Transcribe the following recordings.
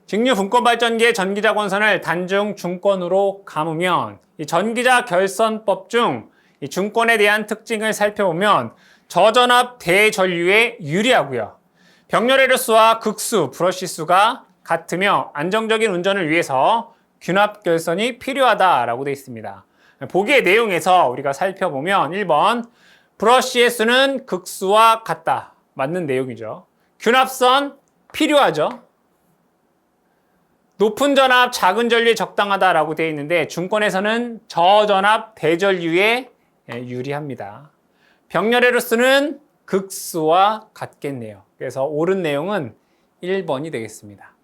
직류 분권 발전기의 전기자 권선을 단중 중권으로 감으면 이 전기자 결선법 중 이 중권에 대한 특징을 살펴보면 저전압 대전류에 유리하고요. 병렬 해류수와 극수, 브러쉬 수가 같으며 안정적인 운전을 위해서 균합 결선이 필요하다라고 되어 있습니다. 보기의 내용에서 우리가 살펴보면 1번 브러쉬의 수는 극수와 같다. 맞는 내용이죠. 균합선 필요하죠. 높은 전압, 작은 전류에 적당하다라고 되어 있는데 중권에서는 저전압 대전류에 유리합니다. 병렬 해류수는 극수와 같겠네요. 그래서 옳은 내용은 1번이 되겠습니다.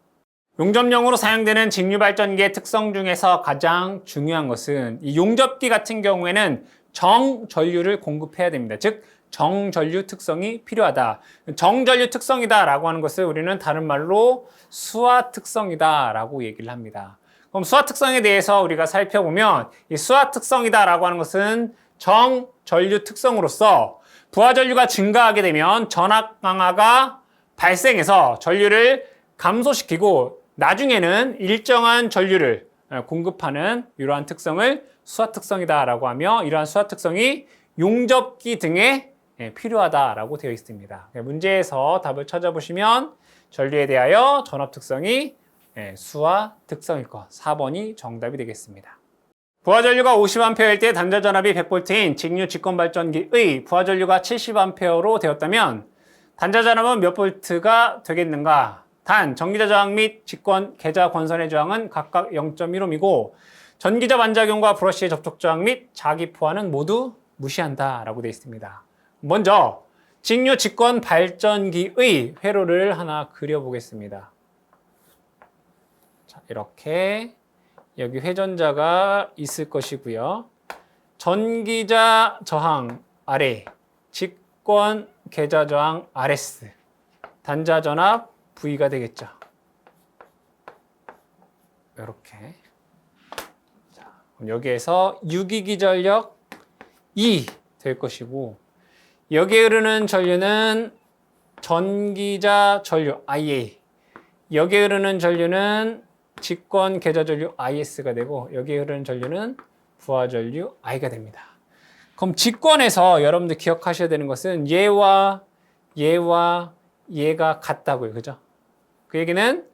용접용으로 사용되는 직류 발전기의 특성 중에서 가장 중요한 것은 이 용접기 같은 경우에는 정전류를 공급해야 됩니다. 즉 정전류 특성이 필요하다. 정전류 특성이다 라고 하는 것을 우리는 다른 말로 수화 특성이다 라고 얘기를 합니다. 그럼 수화 특성에 대해서 우리가 살펴보면 이 수화 특성이다 라고 하는 것은 정전류 특성으로서 부하전류가 증가하게 되면 전압 강화가 발생해서 전류를 감소시키고 나중에는 일정한 전류를 공급하는 이러한 특성을 수화 특성이다라고 하며 이러한 수화 특성이 용접기 등에 필요하다라고 되어 있습니다. 문제에서 답을 찾아보시면 전류에 대하여 전압 특성이 수화 특성일 것 4번이 정답이 되겠습니다. 부하전류가 50A일 때 단자 전압이 100V인 직류 직권 발전기의 부하전류가 70A로 되었다면 단자 전압은 몇 볼트가 되겠는가? 단, 전기자 저항 및 직권 계좌 권선의 저항은 각각 0.1옴이고 전기자 반작용과 브러쉬의 접촉 저항 및 자기포화는 모두 무시한다 라고 되어 있습니다. 먼저 직류 직권 발전기의 회로를 하나 그려보겠습니다. 자, 이렇게 여기 회전자가 있을 것이고요. 전기자 저항 아래, 직권 계좌 저항 RS, 단자 전압 V가 되겠죠. 이렇게. 자, 그럼 여기에서 유기기 전력 E 될 것이고 여기에 흐르는 전류는 전기자 전류 IA, 여기에 흐르는 전류는 직권 계좌 전류 IS가 되고 여기에 흐르는 전류는 부하 전류 I가 됩니다. 그럼 직권에서 여러분들 기억하셔야 되는 것은 얘와 얘가 같다고요. 그죠? 그 얘기는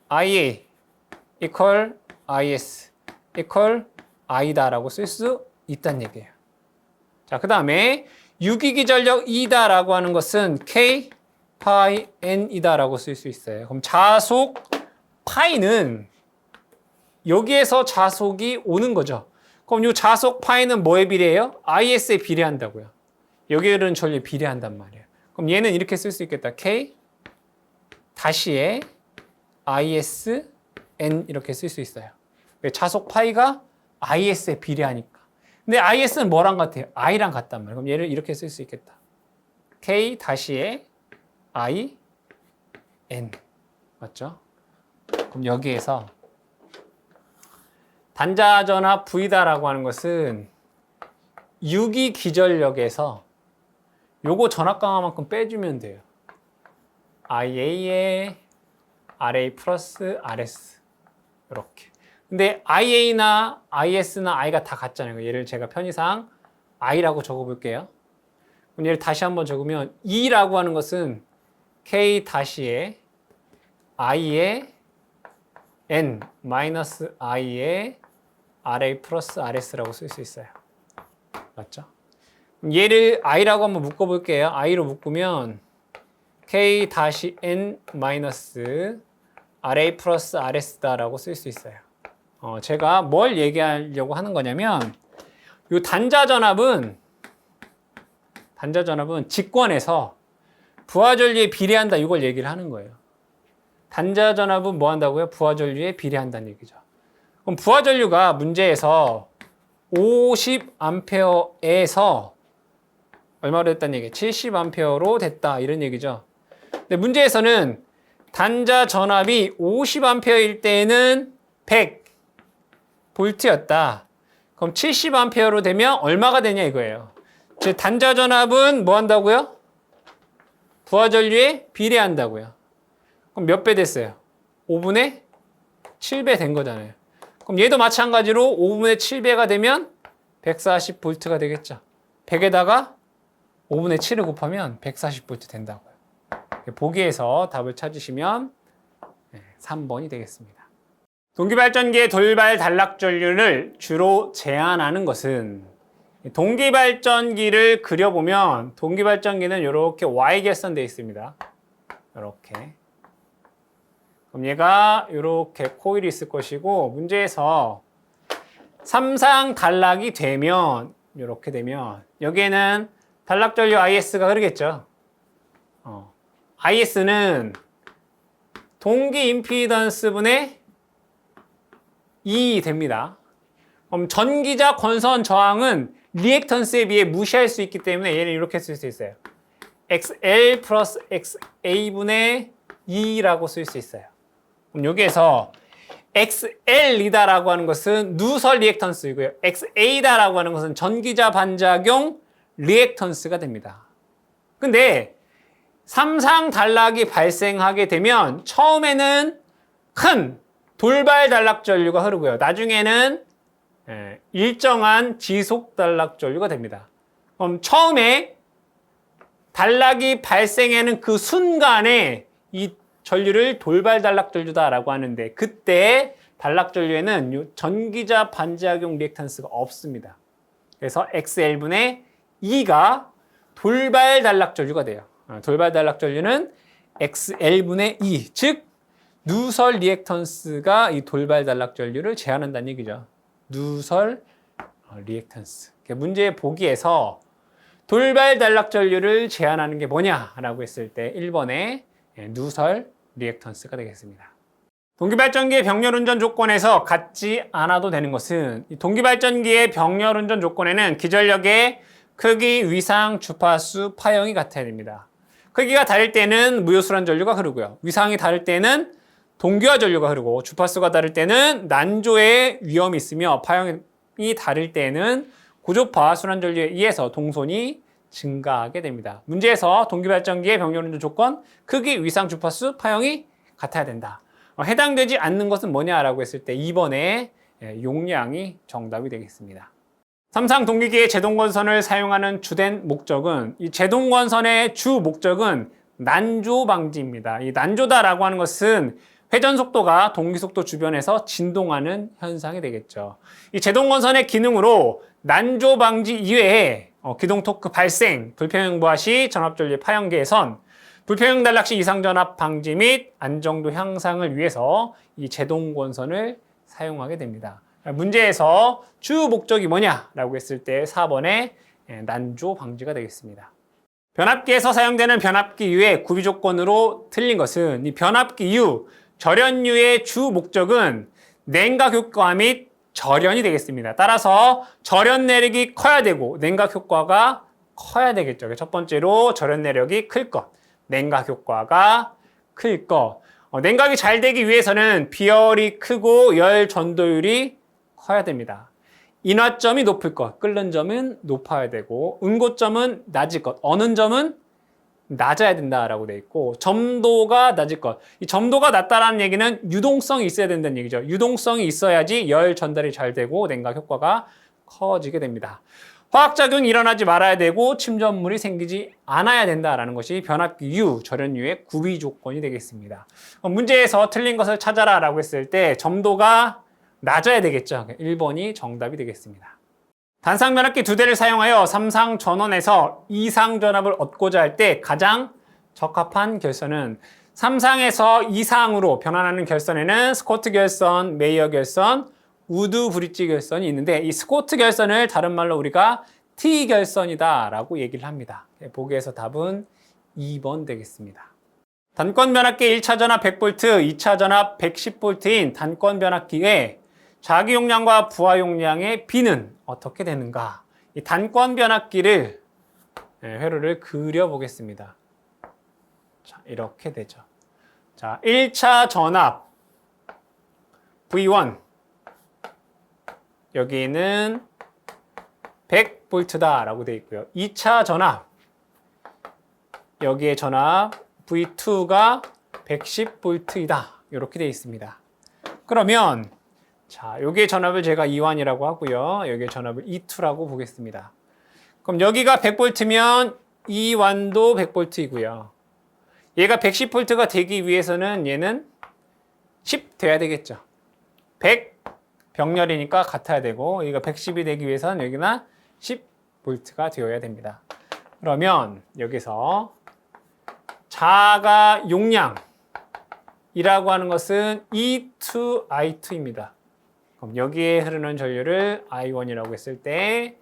IA equal IS equal I다라고 쓸 수 있다는 얘기예요. 자, 그 다음에 유기기 전력 E다라고 하는 것은 K 파이 N이다라고 쓸 수 있어요. 그럼 자속 파이는 여기에서 자속이 오는 거죠. 그럼 이 자속 파이는 뭐에 비례해요? IS에 비례한다고요. 여기에 흐르는 전류에 비례한단 말이에요. 그럼 얘는 이렇게 쓸 수 있겠다. K 다시에 IS N 이렇게 쓸 수 있어요. 자속 파이가 IS에 비례하니까. 근데 IS는 뭐랑 같아요? I랑 같단 말이에요. 그럼 얘를 이렇게 쓸 수 있겠다. K 다시에 I N 맞죠? 그럼 여기에서 단자 전압 V다라고 하는 것은 유기 기전력에서 요거 전압 강화만큼 빼주면 돼요. IA에 RA 플러스 RS 이렇게. 근데 IA나 IS나 I가 다 같잖아요. 얘를 제가 편의상 I라고 적어볼게요. 그럼 얘를 다시 한번 적으면 E라고 하는 것은 K 다시에 I에 N 마이너스 I에 RA 플러스 RS라고 쓸 수 있어요. 맞죠? 얘를 I라고 한번 묶어볼게요. I로 묶으면 K 다시 N 마이너스 RA 플러스 RS다라고 쓸 수 있어요. 제가 뭘 얘기하려고 하는 거냐면 이 단자 전압은 직권에서 부하전류에 비례한다 이걸 얘기를 하는 거예요. 단자 전압은 뭐 한다고요? 부하전류에 비례한다는 얘기죠. 그럼 부하전류가 문제에서 50A에서 얼마로 됐다는 얘기예요? 70A로 됐다 이런 얘기죠. 근데 문제에서는 단자 전압이 50A일 때는 100V였다. 그럼 70A로 되면 얼마가 되냐 이거예요. 즉 단자 전압은 뭐 한다고요? 부하전류에 비례한다고요. 그럼 몇 배 됐어요? 5분의 7배 된 거잖아요. 그럼 얘도 마찬가지로 5분의 7배가 되면 140V가 되겠죠. 100에다가 5분의 7을 곱하면 140V 된다고요. 보기에서 답을 찾으시면 3번이 되겠습니다. 동기발전기의 돌발 단락전류를 주로 제한하는 것은, 동기발전기를 그려보면 동기발전기는 이렇게 Y결선 되어 있습니다. 이렇게. 그럼 얘가 이렇게 코일이 있을 것이고, 문제에서 삼상 단락이 되면, 이렇게 되면 여기에는 단락전류 IS가 흐르겠죠. IS는 동기 임피던스분의 E 됩니다. 그럼 전기자 권선 저항은 리액턴스에 비해 무시할 수 있기 때문에 얘는 이렇게 쓸 수 있어요. XL 플러스 XA분의 E라고 쓸 수 있어요. 그럼 여기에서 XL이다라고 하는 것은 누설 리액턴스이고요. XA다라고 하는 것은 전기자 반작용 리액턴스가 됩니다. 근데 삼상 단락이 발생하게 되면 처음에는 큰 돌발 단락 전류가 흐르고요. 나중에는 일정한 지속 단락 전류가 됩니다. 그럼 처음에 단락이 발생하는 그 순간에 이 전류를 돌발 단락 전류다라고 하는데, 그때 단락 전류에는 전기자 반작용 리액턴스가 없습니다. 그래서 XL분의 E가 돌발 단락 전류가 돼요. 돌발 단락 전류는 XL분의 E, 즉 누설 리액턴스가 이 돌발 단락 전류를 제한한다는 얘기죠. 누설 리액턴스. 문제 보기에서 돌발 단락 전류를 제한하는 게 뭐냐라고 했을 때 1번에 누설 리액턴스가 되겠습니다. 동기발전기의 병렬운전 조건에서 갖지 않아도 되는 것은, 동기발전기의 병렬운전 조건에는 기전력의 크기, 위상, 주파수, 파형이 같아야 됩니다. 크기가 다를 때는 무효수란 전류가 흐르고요. 위상이 다를 때는 동기화 전류가 흐르고, 주파수가 다를 때는 난조의 위험이 있으며, 파형이 다를 때는 고조파 순환 전류에 의해서 동손이 증가하게 됩니다. 문제에서 동기발전기의 병렬운전 조건, 크기, 위상, 주파수, 파형이 같아야 된다. 해당되지 않는 것은 뭐냐라고 했을 때 2번의 용량이 정답이 되겠습니다. 삼상 동기기의 제동건선을 사용하는 주된 목적은, 이 제동건선의 주 목적은 난조 방지입니다. 이 난조다라고 하는 것은 회전 속도가 동기 속도 주변에서 진동하는 현상이 되겠죠. 이 제동건선의 기능으로 난조 방지 이외에 기동 토크 발생, 불평형 부하 시 전압전류의 파형 개선, 불평형 단락 시 이상 전압 방지 및 안정도 향상을 위해서 이 제동건선을 사용하게 됩니다. 문제에서 주 목적이 뭐냐라고 했을 때 4번의 난조 방지가 되겠습니다. 변압기에서 사용되는 변압기유의 구비 조건으로 틀린 것은, 이 변압기유, 절연유의 주 목적은 냉각 효과 및 절연이 되겠습니다. 따라서 절연 내력이 커야 되고 냉각 효과가 커야 되겠죠. 첫 번째로 절연 내력이 클 것, 냉각 효과가 클 것. 냉각이 잘 되기 위해서는 비열이 크고 열 전도율이 커야 됩니다. 인화점이 높을 것, 끓는 점은 높아야 되고, 응고점은 낮을 것, 어는 점은 낮아야 된다라고 돼 있고, 점도가 낮을 것. 이 점도가 낮다라는 얘기는 유동성이 있어야 된다는 얘기죠. 유동성이 있어야지 열 전달이 잘 되고 냉각 효과가 커지게 됩니다. 화학작용이 일어나지 말아야 되고 침전물이 생기지 않아야 된다라는 것이 변압기유, 절연유의 구비 조건이 되겠습니다. 문제에서 틀린 것을 찾아라 라고 했을 때 점도가 낮아야 되겠죠. 1번이 정답이 되겠습니다. 단상 변압기 2대를 사용하여 삼상 전원에서 이상 전압을 얻고자 할 때 가장 적합한 결선은, 삼상에서 이상으로 변환하는 결선에는 스코트 결선, 메이어 결선, 우드 브릿지 결선이 있는데, 이 스코트 결선을 다른 말로 우리가 T 결선이다 라고 얘기를 합니다. 보기에서 답은 2번 되겠습니다. 단권 변압기 1차 전압 100V, 2차 전압 110V인 단권 변압기의 자기 용량과 부하 용량의 비는 어떻게 되는가? 이 단권 변압기를 회로를 그려보겠습니다. 자, 이렇게 되죠. 자, 1차 전압 V1, 여기는 100V다 라고 되어 있고요. 2차 전압, 여기에 전압 V2가 110V이다 이렇게 되어 있습니다. 그러면 자, 여기의 전압을 제가 E1이라고 하고요. 여기의 전압을 E2라고 보겠습니다. 그럼 여기가 100V면 E1도 100V이고요. 얘가 110V가 되기 위해서는 얘는 10 돼야 되겠죠. 100 병렬이니까 같아야 되고 여기가 110이 되기 위해서는 여기나 10V가 되어야 됩니다. 그러면 여기서 자가 용량이라고 하는 것은 E2I2입니다. 그럼 여기에 흐르는 전류를 I1이라고 했을 때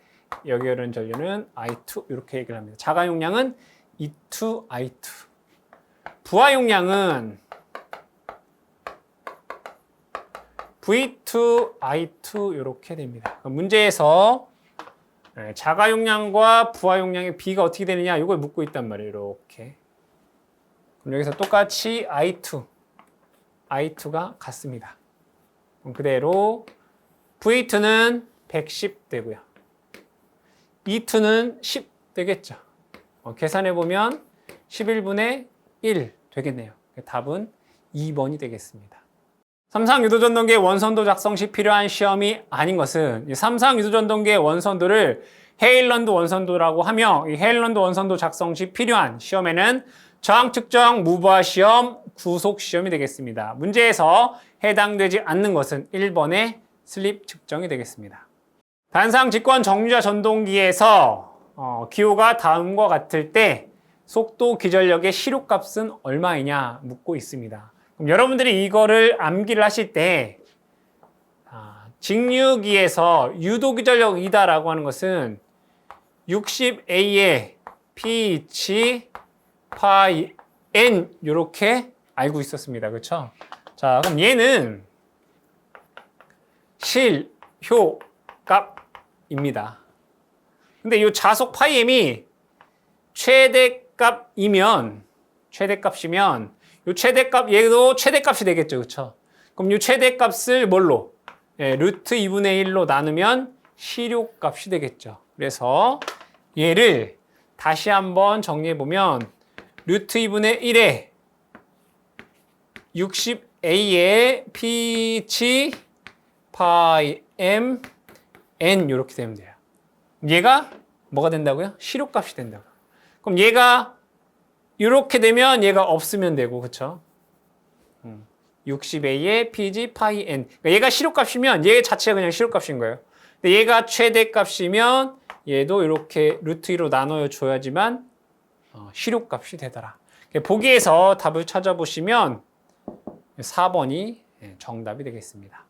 여기에 흐르는 전류는 I2 이렇게 얘기를 합니다. 자가 용량은 E2I2. 부하 용량은 V2I2 이렇게 됩니다. 문제에서 자가 용량과 부하 용량의 비가 어떻게 되느냐 이걸 묻고 있단 말이에요. 이렇게. 그럼 여기서 똑같이 I2가 같습니다. 그럼 그대로 V2는 110 되고요. E2는 10 되겠죠. 계산해 보면 11분의 1 되겠네요. 답은 2번이 되겠습니다. 삼상 유도전동기의 원선도 작성 시 필요한 시험이 아닌 것은 이 삼상 유도전동기의 원선도를 헤일런드 원선도라고 하며 이 헤일런드 원선도 작성 시 필요한 시험에는 저항 측정, 무부하 시험, 구속 시험이 되겠습니다. 문제에서 해당되지 않는 것은 1번의 슬립 측정이 되겠습니다. 단상 직권 정류자 전동기에서 기호가 다음과 같을 때 속도 기전력의 시료값은 얼마이냐 묻고 있습니다. 그럼 여러분들이 이거를 암기를 하실 때 직류기에서 유도기전력이다라고 하는 것은 60A의 pH 파이 N 이렇게 알고 있었습니다. 그렇죠? 자, 그럼 얘는 실효값입니다. 근데 이 자속 파이 M이 최대값이면 이 최대값 얘도 최대값이 되겠죠. 그렇죠? 그럼 이 최대값을 뭘로? 루트 2분의 1로 나누면 실효값이 되겠죠. 그래서 얘를 다시 한번 정리해 보면 루트 2분의 1에 60A의 pH 파이 M N 이렇게 되면 돼요. 얘가 뭐가 된다고요? 실효값이 된다고. 그럼 얘가 이렇게 되면 얘가 없으면 되고, 그렇죠? 60A의 pH 파이 N. 그러니까 얘가 실효값이면 얘 자체가 그냥 실효값인 거예요. 근데 얘가 최대값이면 얘도 이렇게 루트 2로 나눠 줘야지만 실효값이 되더라. 보기에서 답을 찾아보시면 4번이 정답이 되겠습니다.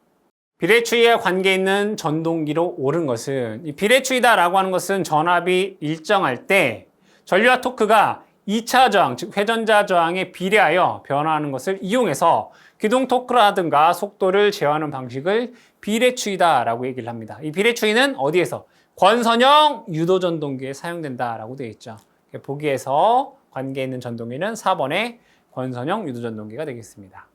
비례추이와 관계 있는 전동기로 옳은 것은 이 비례추이다라고 하는 것은 전압이 일정할 때 전류와 토크가 2차 저항, 즉 회전자 저항에 비례하여 변화하는 것을 이용해서 기동 토크라든가 속도를 제어하는 방식을 비례추이다라고 얘기를 합니다. 이 비례추이는 어디에서? 권선형 유도전동기에 사용된다라고 되어 있죠. 보기에서 관계 있는 전동기는 4번의 권선형 유도전동기가 되겠습니다.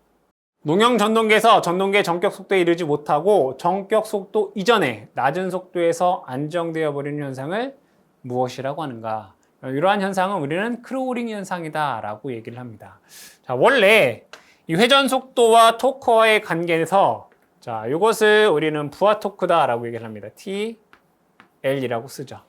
농형 전동기에서 전동기의 전격 속도에 이르지 못하고 전격 속도 이전에 낮은 속도에서 안정되어 버리는 현상을 무엇이라고 하는가? 이러한 현상은 우리는 크로우링 현상이다라고 얘기를 합니다. 자, 원래 이 회전 속도와 토크와의 관계에서 자, 이것을 우리는 부하 토크다라고 얘기를 합니다. TL이라고 쓰죠.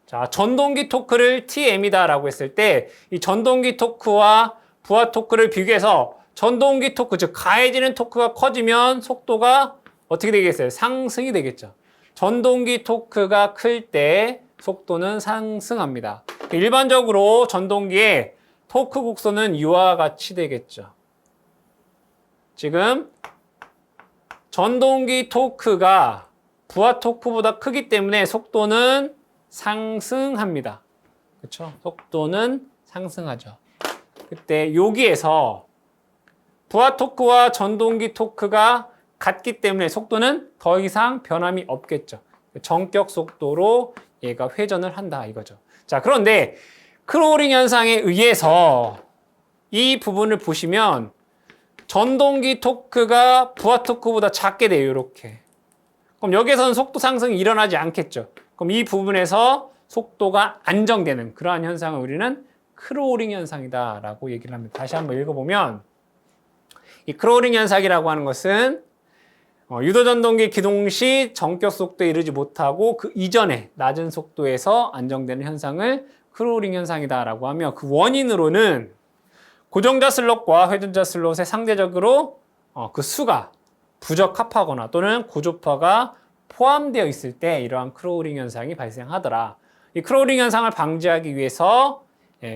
자, 전동기 토크를 TM이다라고 했을 때 이 전동기 토크와 부하 토크를 비교해서 전동기 토크, 즉 가해지는 토크가 커지면 속도가 어떻게 되겠어요? 상승이 되겠죠. 전동기 토크가 클 때 속도는 상승합니다. 일반적으로 전동기의 토크 곡선은 이와 같이 되겠죠. 지금 전동기 토크가 부하 토크보다 크기 때문에 속도는 상승합니다. 그렇죠? 속도는 상승하죠. 그때 여기에서 부하 토크와 전동기 토크가 같기 때문에 속도는 더 이상 변함이 없겠죠. 전격 속도로 얘가 회전을 한다 이거죠. 자, 그런데 크로우링 현상에 의해서 이 부분을 보시면 전동기 토크가 부하 토크보다 작게 돼요. 이렇게. 그럼 여기에서는 속도 상승이 일어나지 않겠죠. 그럼 이 부분에서 속도가 안정되는 그러한 현상을 우리는 크로우링 현상이다라고 얘기를 합니다. 다시 한번 읽어보면 이 크로링 현상이라고 하는 것은 유도전동기 기동 시 정격 속도에 이르지 못하고 그 이전에 낮은 속도에서 안정되는 현상을 크로링 현상이다라고 하며 그 원인으로는 고정자 슬롯과 회전자 슬롯에 상대적으로 그 수가 부적합하거나 또는 고조파가 포함되어 있을 때 이러한 크로링 현상이 발생하더라. 이 크로링 현상을 방지하기 위해서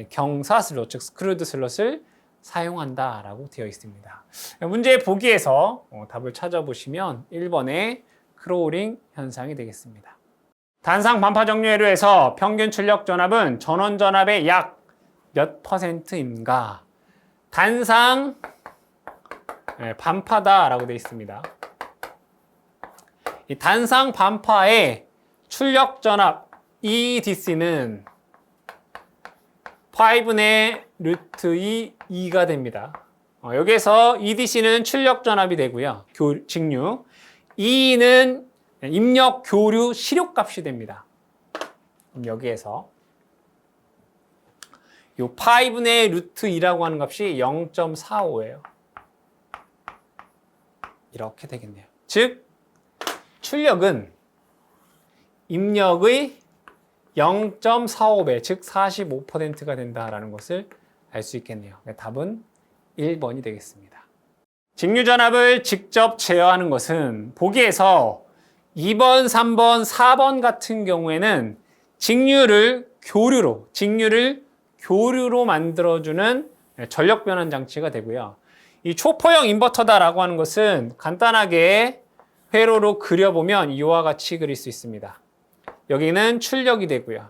경사 슬롯, 즉 스크루드 슬롯을 사용한다라고 되어 있습니다. 문제 보기에서 답을 찾아보시면 1번의 크로링 현상이 되겠습니다. 단상 반파 정류회로에서 평균 출력 전압은 전원 전압의 약 몇 %인가? 단상 반파다라고 되어 있습니다. 이 단상 반파의 출력 전압 EDC는 5의 루트 2가 됩니다. 여기에서 EDC는 출력 전압이 되고요. 직류. E는 입력 교류 시력값이 됩니다. 그럼 여기에서 요 5의 루트 2라고 하는 값이 0.45예요. 이렇게 되겠네요. 즉 출력은 입력의 0.45배, 즉 45%가 된다라는 것을 알 수 있겠네요. 답은 1번이 되겠습니다. 직류전압을 직접 제어하는 것은 보기에서 2번, 3번, 4번 같은 경우에는 직류를 교류로 만들어주는 전력 변환 장치가 되고요. 이 초포형 인버터다라고 하는 것은 간단하게 회로로 그려보면 이와 같이 그릴 수 있습니다. 여기는 출력이 되고요.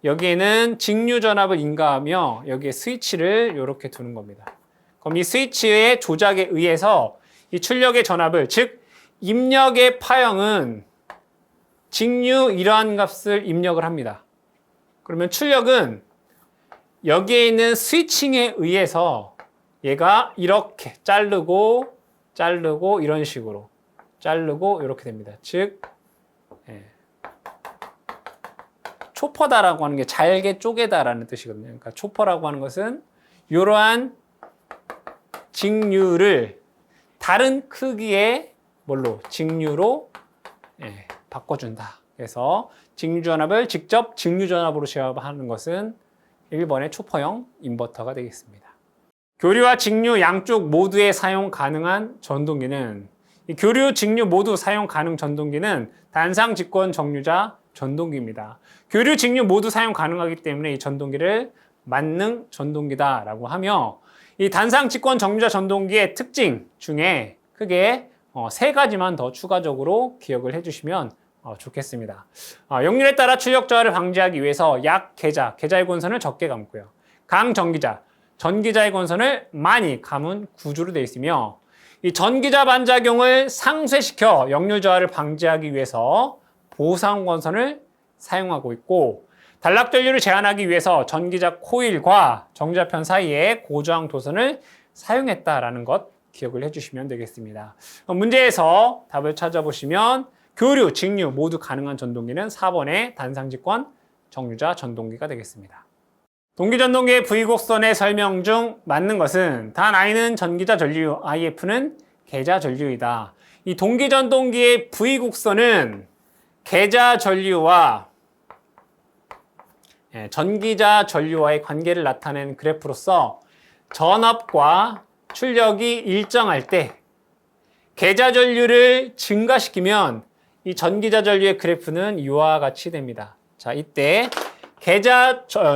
여기에는 직류 전압을 인가하며 여기에 스위치를 이렇게 두는 겁니다. 그럼 이 스위치의 조작에 의해서 이 출력의 전압을, 즉 입력의 파형은 직류 이러한 값을 입력을 합니다. 그러면 출력은 여기에 있는 스위칭에 의해서 얘가 이렇게 자르고 이런 식으로 자르고 이렇게 됩니다. 즉 초퍼다라고 하는 게 잘게 쪼개다라는 뜻이거든요. 그러니까 초퍼라고 하는 것은 이러한 직류를 다른 크기의 직류로 바꿔준다. 그래서 직류전압을 직접 직류전압으로 제어하는 것은 1번의 초퍼형 인버터가 되겠습니다. 교류와 직류 양쪽 모두에 사용 가능한 전동기는, 이 교류, 직류 모두 사용 가능 전동기는 단상 직권 정류자 전동기입니다. 교류, 직류 모두 사용 가능하기 때문에 이 전동기를 만능 전동기다라고 하며, 이 단상 직권 정류자 전동기의 특징 중에 크게 3가지만 더 추가적으로 기억을 해주시면 좋겠습니다. 역률에 따라 출력 저하를 방지하기 위해서 계자의 권선을 적게 감고요. 전기자의 권선을 많이 감은 구조로 되어 있으며, 이 전기자 반작용을 상쇄시켜 역률 저하를 방지하기 위해서 보상 권선을 사용하고 있고, 단락 전류를 제한하기 위해서 전기자 코일과 정자편 사이에 고저항 도선을 사용했다라는 것 기억을 해주시면 되겠습니다. 문제에서 답을 찾아보시면 교류, 직류 모두 가능한 전동기는 4번의 단상직권 정류자 전동기가 되겠습니다. 동기전동기의 V곡선의 설명 중 맞는 것은 단 I는 전기자 전류, IF는 계자 전류이다. 이 동기전동기의 V곡선은 계자 전류와 전기자 전류와의 관계를 나타낸 그래프로서 전압과 출력이 일정할 때 계자 전류를 증가시키면 이 전기자 전류의 그래프는 이와 같이 됩니다. 자, 이때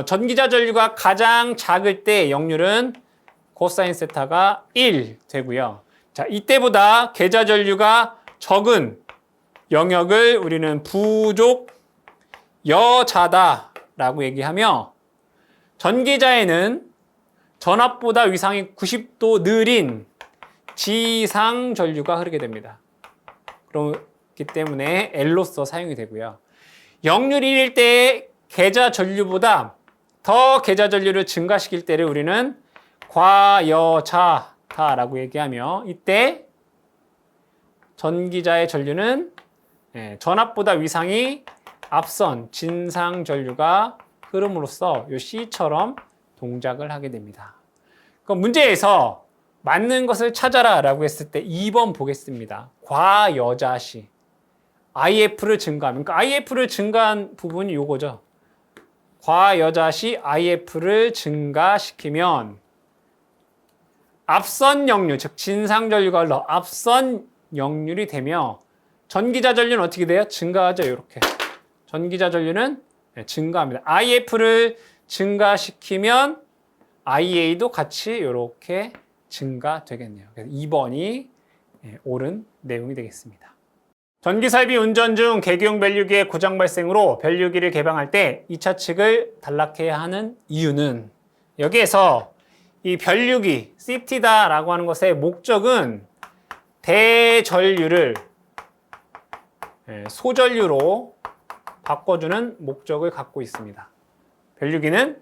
전기자 전류가 가장 작을 때 역률은 코사인 세타가 1 되고요. 자, 이때보다 계자 전류가 적은 영역을 우리는 부족 여자다라고 얘기하며, 전기자에는 전압보다 위상이 90도 느린 지상 전류가 흐르게 됩니다. 그렇기 때문에 L로서 사용이 되고요. 역률 1일 때 계자 전류보다 더 계자 전류를 증가시킬 때를 우리는 과여자다라고 얘기하며, 이때 전기자의 전류는 전압보다 위상이 앞선 진상 전류가 흐름으로써 이 C처럼 동작을 하게 됩니다. 그럼 문제에서 맞는 것을 찾아라 라고 했을 때 2번 보겠습니다. 과여자시. IF를 증가하면. 그러니까 IF를 증가한 부분이 요거죠. 과여자시 IF를 증가시키면 앞선 역류, 즉 진상전류가 흘러 앞선 역률이 되며 전기자전류는 어떻게 돼요? 증가하죠. 이렇게. 전기자전류는 증가합니다. IF를 증가시키면 IA도 같이 이렇게 증가되겠네요. 그래서 2번이 옳은 내용이 되겠습니다. 전기설비 운전 중 계기용 변류기의 고장 발생으로 변류기를 개방할 때 2차 측을 단락해야 하는 이유는 여기에서 이 변류기, CT다라고 하는 것의 목적은 대전류를 소전류로 바꿔주는 목적을 갖고 있습니다. 변류기는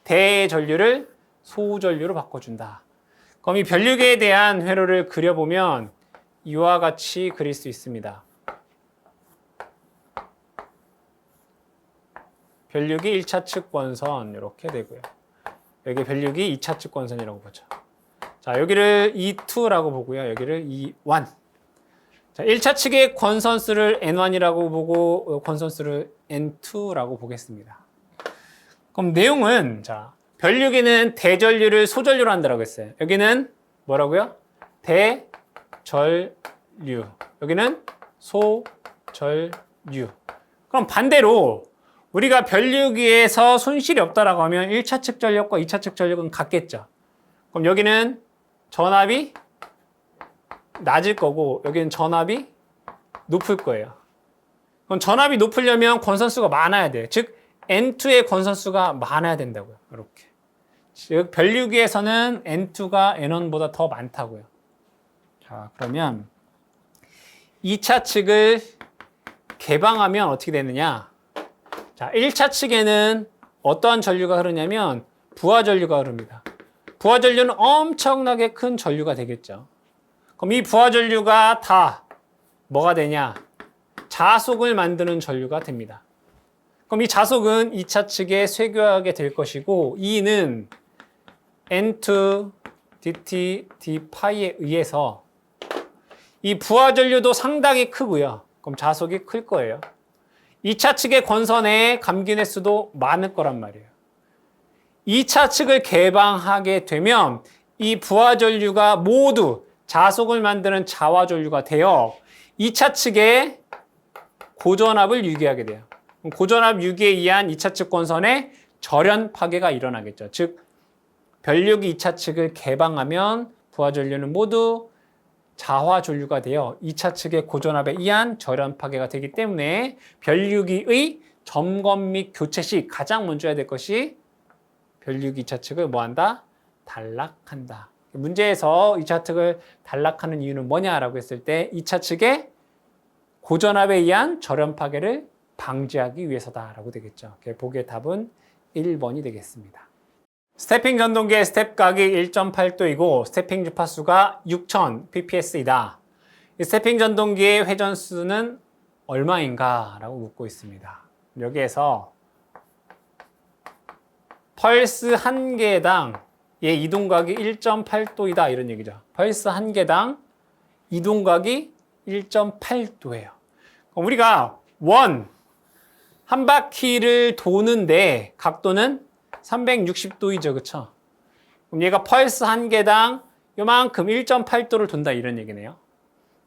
대전류를 소전류로 바꿔준다. 그럼 이 변류기에 대한 회로를 그려보면 이와 같이 그릴 수 있습니다. 변류기 1차 측 권선 이렇게 되고요. 여기 변류기 2차 측 권선이라고 보죠. 자, 여기를 E2라고 보고요. 여기를 E1. 자, 1차 측의 권선수를 N1이라고 보고 권선수를 N2라고 보겠습니다. 그럼 내용은 자, 변류기는 대전류를 소전류로 한다라고 했어요. 여기는 뭐라고요? 대전류. 여기는 소전류. 그럼 반대로 우리가 변류기에서 손실이 없다라고 하면 1차 측 전력과 2차 측 전력은 같겠죠. 그럼 여기는 전압이 낮을 거고 여기는 전압이 높을 거예요. 그럼 전압이 높으려면 권선수가 많아야 돼요. 즉 N2의 권선수가 많아야 된다고요. 이렇게. 즉 변류기에서는 N2가 N1보다 더 많다고요. 자, 그러면 2차 측을 개방하면 어떻게 되느냐? 자, 1차 측에는 어떠한 전류가 흐르냐면 부하전류가 흐릅니다. 부하전류는 엄청나게 큰 전류가 되겠죠. 그럼 이 부하전류가 다 뭐가 되냐? 자속을 만드는 전류가 됩니다. 그럼 이 자속은 2차 측에 쇄교하게 될 것이고 E는 N2 dt d파이에 의해서 이 부하전류도 상당히 크고요. 그럼 자속이 클 거예요. 2차 측의 권선의 감기 횟수도 많을 거란 말이에요. 2차 측을 개방하게 되면 이 부하전류가 모두 자속을 만드는 자화전류가 되어 2차 측에 고전압을 유기하게 돼요. 고전압 유기에 의한 2차 측 권선의 절연 파괴가 일어나겠죠. 즉 변류기 2차 측을 개방하면 부하전류는 모두 자화전류가 되어 2차 측의 고전압에 의한 절연 파괴가 되기 때문에 변류기의 점검 및 교체 시 가장 먼저 해야 될 것이 변류기 2차 측을 뭐한다? 단락한다. 문제에서 2차 측을 단락하는 이유는 뭐냐라고 했을 때 2차 측의 고전압에 의한 절연 파괴를 방지하기 위해서다라고 되겠죠. 보기의 답은 1번이 되겠습니다. 스태핑 전동기의 스텝 각이 1.8도이고 스태핑 주파수가 6000 pps이다. 이 스태핑 전동기의 회전수는 얼마인가? 라고 묻고 있습니다. 여기에서 펄스 한 개당 얘 이동각이 1.8도이다 이런 얘기죠. 펄스 한 개당 이동각이 1.8도예요. 우리가 한 바퀴를 도는데 각도는 360도이죠. 그쵸? 그럼 얘가 펄스 한 개당 요만큼 1.8도를 돈다 이런 얘기네요.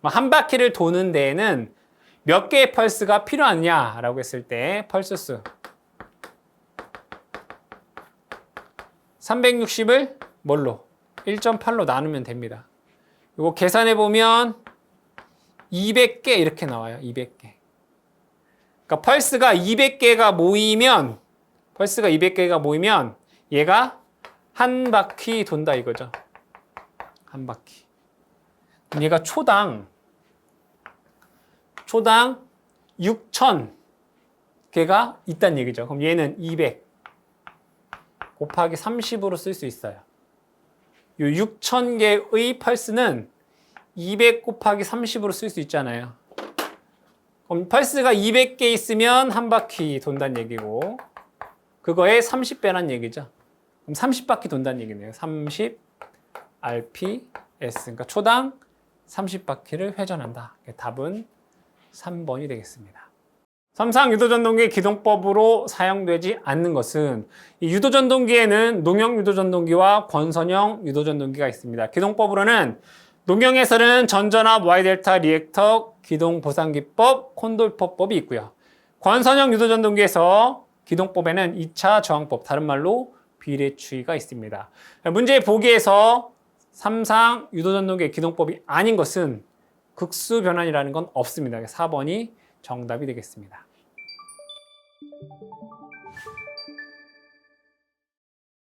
한 바퀴를 도는 데에는 몇 개의 펄스가 필요하냐라고 했을 때 펄스 수 360을 뭘로? 1.8로 나누면 됩니다. 이거 계산해 보면 200개 이렇게 나와요. 200개. 그러니까 펄스가 200개가 모이면 얘가 한 바퀴 돈다 이거죠. 한 바퀴. 그럼 얘가 초당 6,000개가 있다는 얘기죠. 그럼 얘는 200 곱하기 30으로 쓸 수 있어요. 이 6,000개의 펄스는 200 곱하기 30으로 쓸 수 있잖아요. 그럼 펄스가 200개 있으면 한 바퀴 돈다는 얘기고 그거의 30배란 얘기죠. 그럼 30바퀴 돈다는 얘기네요. 30 RPS, 그러니까 초당 30바퀴를 회전한다. 답은 3번이 되겠습니다. 삼상 유도전동기 기동법으로 사용되지 않는 것은 이 유도전동기에는 농형 유도전동기와 권선형 유도전동기가 있습니다. 기동법으로는 농형에서는 전전압 Y델타 리액터 기동보상기법 콘돌퍼법이 있고요. 권선형 유도전동기에서 기동법에는 2차 저항법, 다른 말로 비례추이가 있습니다. 문제의 보기에서 삼상 유도전동기의 기동법이 아닌 것은 극수 변환이라는 건 없습니다. 4번이 정답이 되겠습니다.